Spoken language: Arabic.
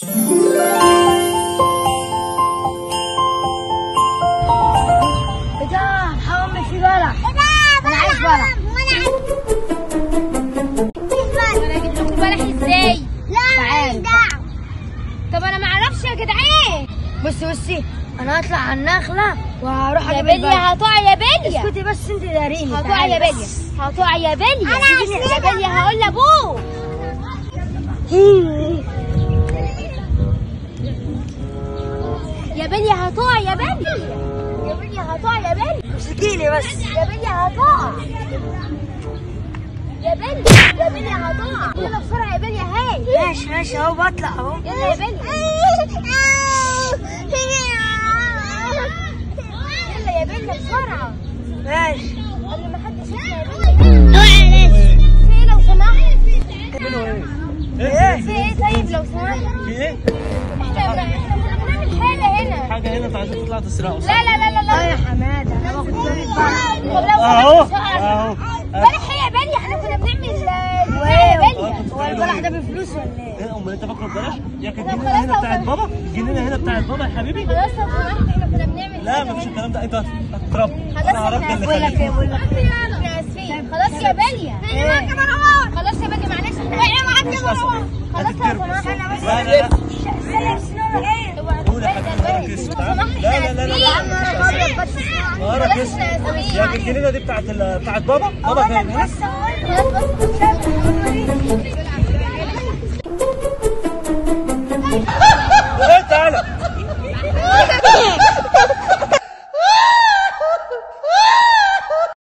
بتاع حرام في بلح. انا عايز بلح. انا اجيب لكم بلح ازاي؟ لا تعالى. طب انا ما اعرفش يا جدعان. بصي انا هطلع على النخله وهروح يا اجيب بليا البلح. هتقع يا بليا. اسكتي بس انت داريني. هتقع يا بليا. هتقع يا بليا. يا بليا هقول لابوه. يا بليا هتقع يا بليا. يا بليا هتقع يا بليا. امسكيني بس. يا بليا هتقع. يا بليا. يا بليا هتقع. يلا بسرعه يا بليا. هاي ماشي اهو بطلع اهو. يلا يا بليا. يلا يا بليا بسرعه ماشي. قبل ما حد يشوفنا يا بليا. في ايه لو سمحت؟ ايه؟ في ايه طيب لو سمحت؟ في ايه؟ احنا كنا بنعمل حاجه هنا. حاجة هنا انتوا عايزين تطلعوا تسرقوا صح؟ لا لا لا لا لا لا. يا حماده انا باخد بالي بلح. طب لو اهو سمحت اهو بلح ايه يا بليا؟ احنا كنا بنعمل ازاي يا بليا؟ هو البلح ده بفلوس ولا ايه؟ ايه امال انت فاكره ببلاش؟ يا كانت طب الجنينة خلاص هنا لو بتاعت سمحت. بابا، الجنينة هنا بتاعت بابا يا حبيبي. خلاص لو سمحت احنا كنا بنعمل لا كده مفيش هنا. الكلام ده، انت هتضرب. خلاص انا هرد احنا اللي بقول لك خليك. ايه بقول لك ايه. احنا اسفين. خلاص يا بليا. خلاص يا بليا معلش. مش اسف. خلاص لو هتتكرم. سمحت. لا لا لا اوعى قول يا تتبهدل حبيبي بس. نهارك اسود. لو سمحت لا احنا لا لا اسفين. نهارك اسود. يا الجنينة دي بتاعت بابا، بابا فين؟ خلاص بس.